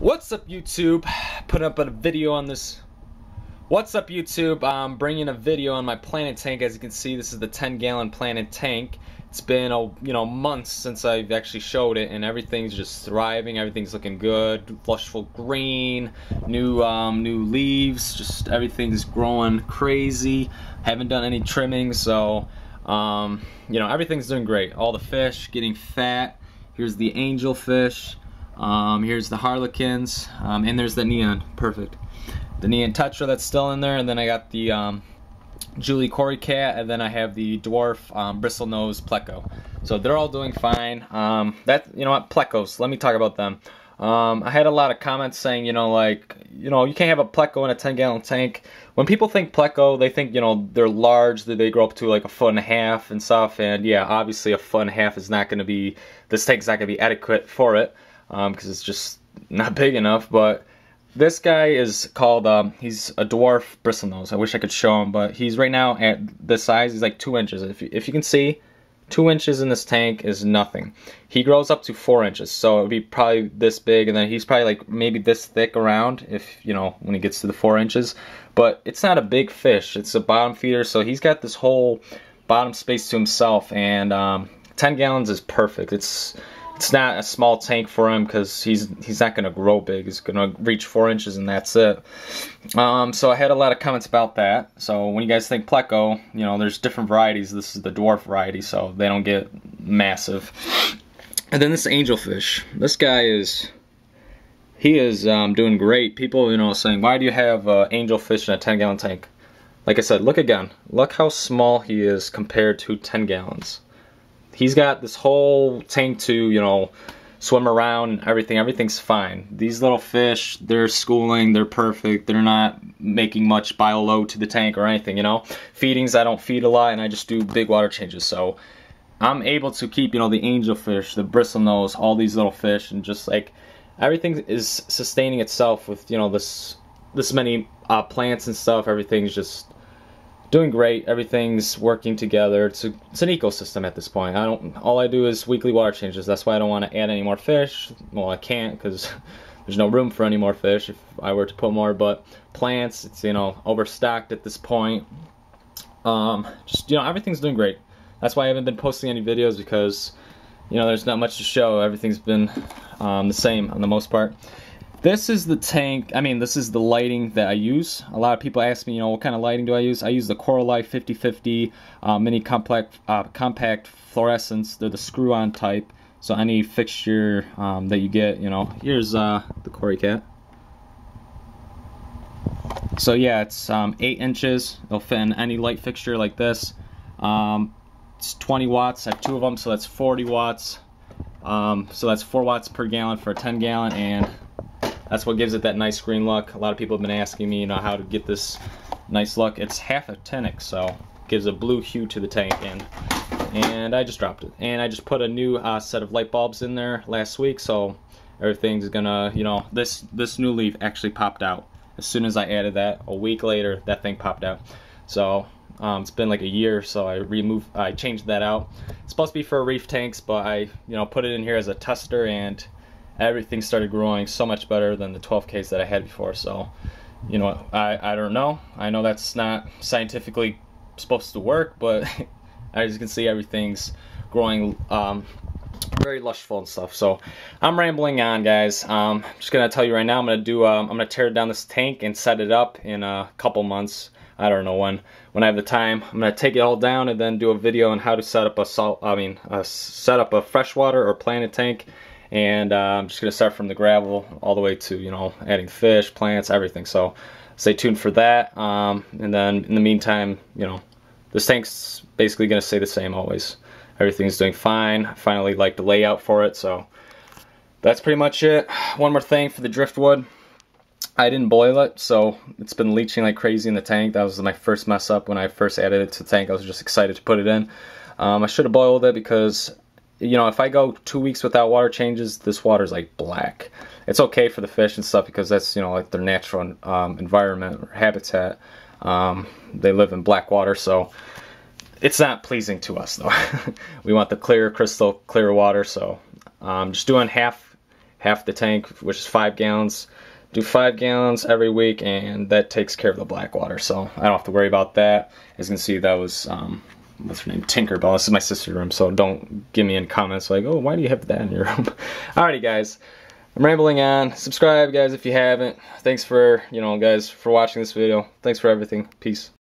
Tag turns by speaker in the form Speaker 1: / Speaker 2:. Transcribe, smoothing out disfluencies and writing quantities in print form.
Speaker 1: What's up, YouTube? Put up a video on this. What's up, YouTube? I'm bringing a video on my planted tank. As you can see, this is the 10-gallon planted tank. It's been months since I've actually showed it, and everything's just thriving. Everything's looking good, lushful green, new leaves. Just everything's growing crazy. Haven't done any trimming, so everything's doing great. All the fish getting fat. Here's the angelfish. Here's the harlequins, and there's the neon. Perfect. The neon tetra that's still in there, and then I got the Julie Corey cat, and then I have the dwarf bristlenose pleco. So they're all doing fine. Plecos. Let me talk about them. I had a lot of comments saying, you can't have a pleco in a 10-gallon tank. When people think pleco, they think, they're large, that they grow up to like 1.5 feet and stuff. And yeah, obviously 1.5 feet is not going to be, this tank's not going to be adequate for it. Because it's just not big enough. But this guy is called, he's a dwarf bristlenose. I wish I could show him, but he's right now at this size. He's like 2 inches. If you can see, 2 inches in this tank is nothing. He grows up to 4 inches, so it would be probably this big, and then he's probably like maybe this thick around, if when he gets to the 4 inches. But it's not a big fish. It's a bottom feeder, so he's got this whole bottom space to himself, and 10 gallons is perfect. It's not a small tank for him because he's not going to grow big. He's going to reach 4 inches and that's it. So I had a lot of comments about that. So when you guys think pleco, there's different varieties. This is the dwarf variety, so they don't get massive. And then this angelfish. This guy is doing great. People saying, why do you have angelfish in a 10-gallon tank? Like I said, look again. Look how small he is compared to 10 gallons. He's got this whole tank to, swim around and everything. Everything's fine. These little fish, they're schooling, they're perfect. They're not making much bio load to the tank or anything, Feedings, I don't feed a lot, and I just do big water changes. So I'm able to keep, the angelfish, the bristlenose, all these little fish, and just like everything is sustaining itself with, this many plants and stuff. Everything's just doing great. Everything's working together. It's an ecosystem at this point. All I do is weekly water changes. That's why I don't want to add any more fish. Well, I can't because there's no room for any more fish if I were to put more. But plants, it's overstocked at this point. Everything's doing great. That's why I haven't been posting any videos, because there's not much to show. Everything's been the same on the most part. This is the tank, this is the lighting that I use. A lot of people ask me, what kind of lighting do I use? I use the Coralife 5050 mini compact fluorescents. They're the screw-on type. So any fixture that you get, here's the Corey cat. So yeah, it's 8 inches. It'll fit in any light fixture like this. It's 20 watts. I have 2 of them, so that's 40 watts. So that's 4 watts per gallon for a 10-gallon, and that's what gives it that nice green look. A lot of people have been asking me, how to get this nice look. It's half a actinic, so it gives a blue hue to the tank. And I just dropped it. And I just put a new set of light bulbs in there last week, so everything's gonna, this new leaf actually popped out. As soon as I added that, a week later, that thing popped out. So it's been like a year, so I changed that out. It's supposed to be for reef tanks, but I, put it in here as a tester, and everything started growing so much better than the 12Ks that I had before. So, I don't know. I know that's not scientifically supposed to work, but as you can see, everything's growing very lushful and stuff. So I'm rambling on, guys. I'm just gonna tell you right now, I'm gonna tear down this tank and set it up in a couple months. I don't know when I have the time. I'm gonna take it all down and then do a video on how to set up set up a freshwater or planted tank. And I'm just going to start from the gravel all the way to, adding fish, plants, everything. So stay tuned for that. And then in the meantime, this tank's basically going to stay the same always. Everything's doing fine. I finally like the layout for it. So that's pretty much it. One more thing for the driftwood. I didn't boil it, so it's been leaching like crazy in the tank. That was my first mess up when I first added it to the tank. I was just excited to put it in. I should have boiled it because if I go 2 weeks without water changes, this water's like black. It's okay for the fish and stuff because that's, like their natural environment or habitat. They live in black water, so it's not pleasing to us though. We want the clear, crystal clear water, so just doing half
Speaker 2: half the tank, which is 5 gallons. Do 5 gallons every week, and that takes care of the black water, so I don't have to worry about that. As you can see, that was what's her name, Tinkerbell. This is my sister's room, so don't give me any comments like, oh, why do you have that in your room? Alrighty, guys, I'm rambling on. Subscribe, guys, if you haven't. Thanks for, guys, for watching this video. Thanks for everything. Peace.